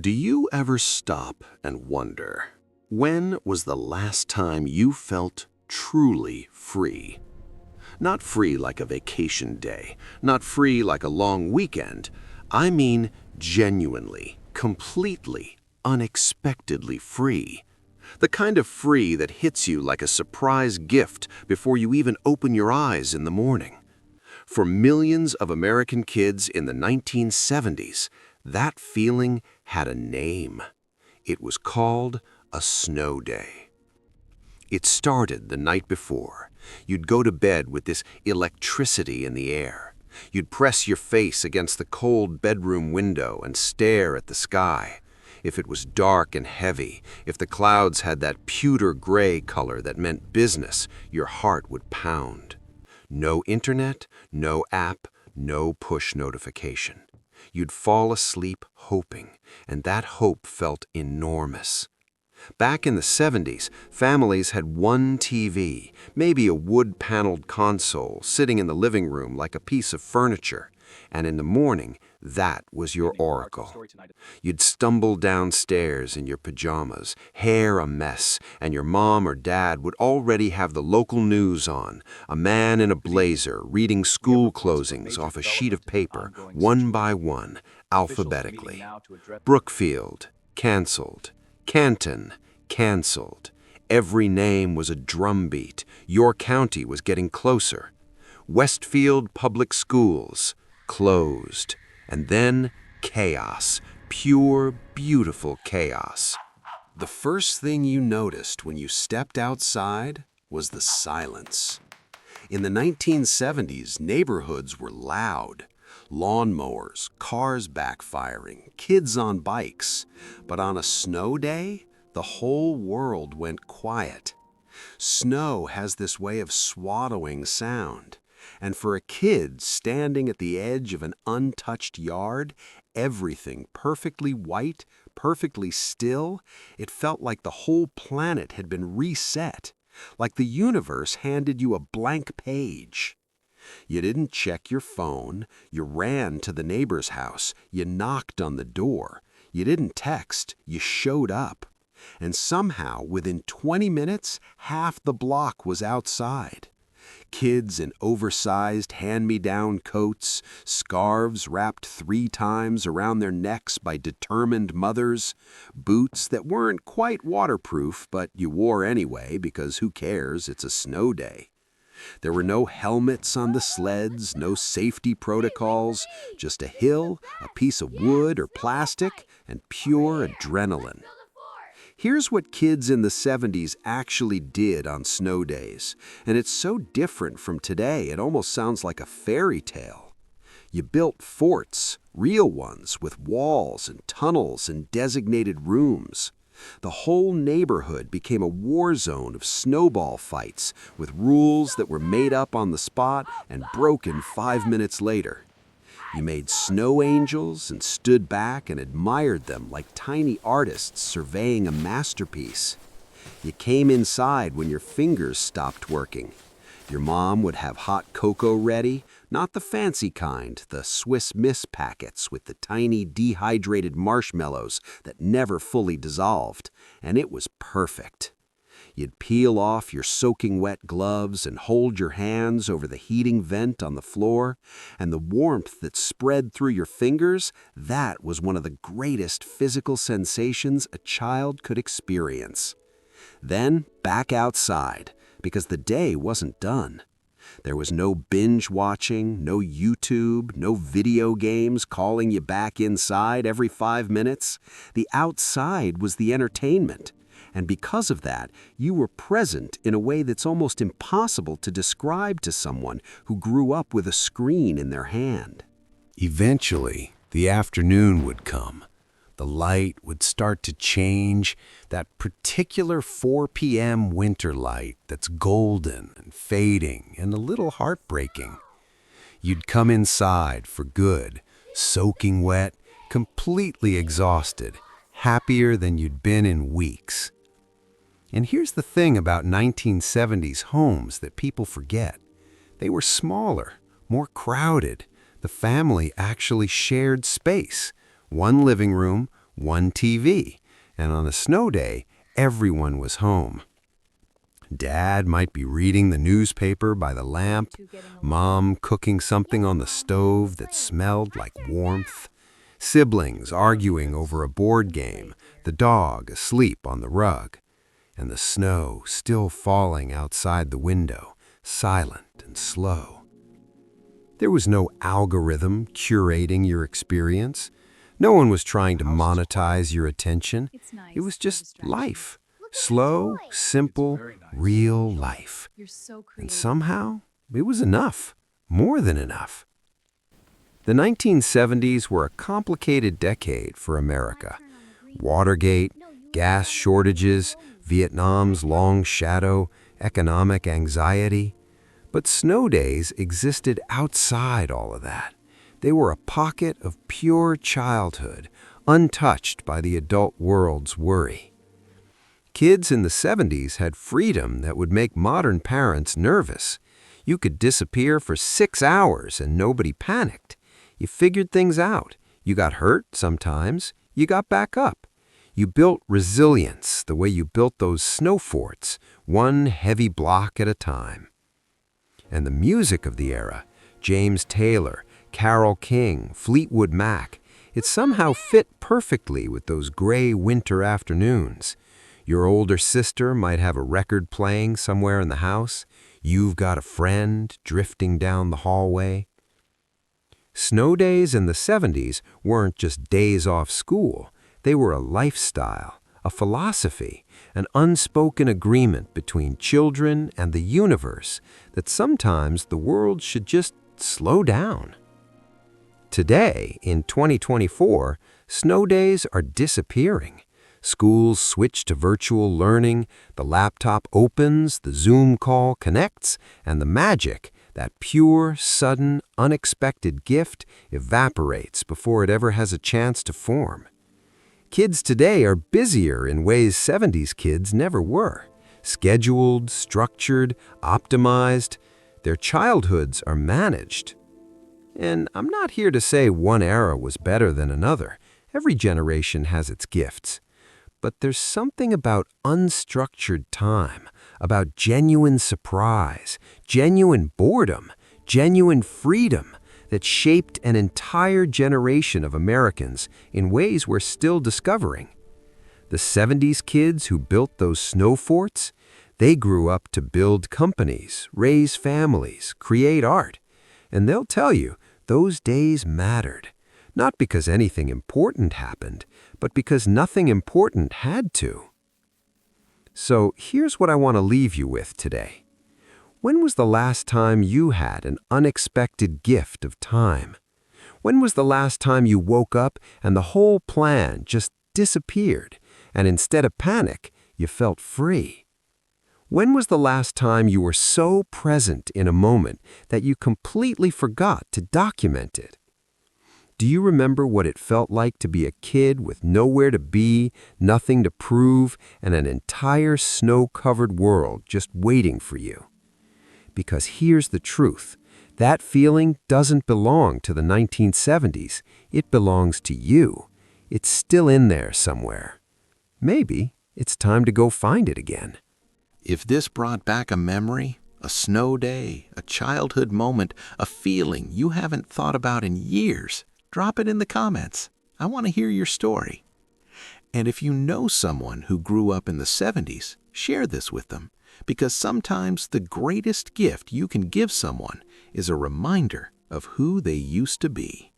Do you ever stop and wonder, when was the last time you felt truly free? Not free like a vacation day, not free like a long weekend. I mean genuinely, completely, unexpectedly free. The kind of free that hits you like a surprise gift before you even open your eyes in the morning. For millions of American kids in the 1970s, that feeling had a name. It was called a snow day. It started the night before. You'd go to bed with this electricity in the air. You'd press your face against the cold bedroom window and stare at the sky. If it was dark and heavy, if the clouds had that pewter gray color that meant business, your heart would pound. No internet, no app, no push notification. You'd fall asleep hoping, and that hope felt enormous. Back in the 70s, families had one TV, maybe a wood-paneled console sitting in the living room like a piece of furniture, and in the morning, that was your oracle. You'd stumble downstairs in your pajamas, hair a mess, and your mom or dad would already have the local news on, a man in a blazer reading school closings off a sheet of paper, one by one, alphabetically. Brookfield, canceled. Canton, canceled. Every name was a drumbeat. Your county was getting closer. Westfield Public Schools, closed. And then chaos, pure, beautiful chaos. The first thing you noticed when you stepped outside was the silence. In the 1970s, neighborhoods were loud. Lawnmowers, cars backfiring, kids on bikes. But on a snow day, the whole world went quiet. Snow has this way of swallowing sound. And for a kid standing at the edge of an untouched yard, everything perfectly white, perfectly still, it felt like the whole planet had been reset, like the universe handed you a blank page. You didn't check your phone, you ran to the neighbor's house, you knocked on the door, you didn't text, you showed up. And somehow, within 20 minutes, half the block was outside. Kids in oversized hand-me-down coats, scarves wrapped 3 times around their necks by determined mothers, boots that weren't quite waterproof, but you wore anyway because who cares, it's a snow day. There were no helmets on the sleds, no safety protocols, just a hill, a piece of wood or plastic, and pure adrenaline. Here's what kids in the 70s actually did on snow days, and it's so different from today it almost sounds like a fairy tale. You built forts, real ones, with walls and tunnels and designated rooms. The whole neighborhood became a war zone of snowball fights with rules that were made up on the spot and broken 5 minutes later. You made snow angels and stood back and admired them like tiny artists surveying a masterpiece. You came inside when your fingers stopped working. Your mom would have hot cocoa ready, not the fancy kind, the Swiss Miss packets with the tiny dehydrated marshmallows that never fully dissolved, and it was perfect. You'd peel off your soaking wet gloves and hold your hands over the heating vent on the floor, and the warmth that spread through your fingers, that was one of the greatest physical sensations a child could experience. Then back outside, because the day wasn't done. There was no binge watching, no YouTube, no video games calling you back inside every 5 minutes. The outside was the entertainment. And because of that, you were present in a way that's almost impossible to describe to someone who grew up with a screen in their hand. Eventually, the afternoon would come. The light would start to change, that particular 4 p.m. winter light that's golden and fading and a little heartbreaking. You'd come inside for good, soaking wet, completely exhausted, happier than you'd been in weeks. And here's the thing about 1970s homes that people forget. They were smaller, more crowded. The family actually shared space. One living room, one TV, and on a snow day, everyone was home. Dad might be reading the newspaper by the lamp, Mom cooking something on the stove that smelled like warmth, siblings arguing over a board game, the dog asleep on the rug, and the snow still falling outside the window, silent and slow. There was no algorithm curating your experience. No one was trying to monetize your attention. It was just life. Slow, simple, real life. And somehow, it was enough. More than enough. The 1970s were a complicated decade for America. Watergate, gas shortages, Vietnam's long shadow, economic anxiety. But snow days existed outside all of that. They were a pocket of pure childhood, untouched by the adult world's worry. Kids in the 70s had freedom that would make modern parents nervous. You could disappear for 6 hours and nobody panicked. You figured things out. You got hurt sometimes. You got back up. You built resilience the way you built those snow forts, one heavy block at a time. And the music of the era, James Taylor, Carole King, Fleetwood Mac, it somehow fit perfectly with those gray winter afternoons. Your older sister might have a record playing somewhere in the house. You've got a friend drifting down the hallway. Snow days in the 70s weren't just days off school. They were a lifestyle, a philosophy, an unspoken agreement between children and the universe that sometimes the world should just slow down. Today, in 2024, snow days are disappearing. Schools switch to virtual learning, the laptop opens, the Zoom call connects, and the magic, that pure, sudden, unexpected gift, evaporates before it ever has a chance to form. Kids today are busier in ways 70s kids never were. Scheduled, structured, optimized. Their childhoods are managed. And I'm not here to say one era was better than another. Every generation has its gifts. But there's something about unstructured time, about genuine surprise, genuine boredom, genuine freedom that shaped an entire generation of Americans in ways we're still discovering. The 70s kids who built those snow forts, they grew up to build companies, raise families, create art. And they'll tell you those days mattered. Not because anything important happened, but because nothing important had to. So here's what I want to leave you with today. When was the last time you had an unexpected gift of time? When was the last time you woke up and the whole plan just disappeared, and instead of panic, you felt free? When was the last time you were so present in a moment that you completely forgot to document it? Do you remember what it felt like to be a kid with nowhere to be, nothing to prove, and an entire snow-covered world just waiting for you? Because here's the truth. That feeling doesn't belong to the 1970s. It belongs to you. It's still in there somewhere. Maybe it's time to go find it again. If this brought back a memory, a snow day, a childhood moment, a feeling you haven't thought about in years, drop it in the comments. I want to hear your story. And if you know someone who grew up in the 70s, share this with them, because sometimes the greatest gift you can give someone is a reminder of who they used to be.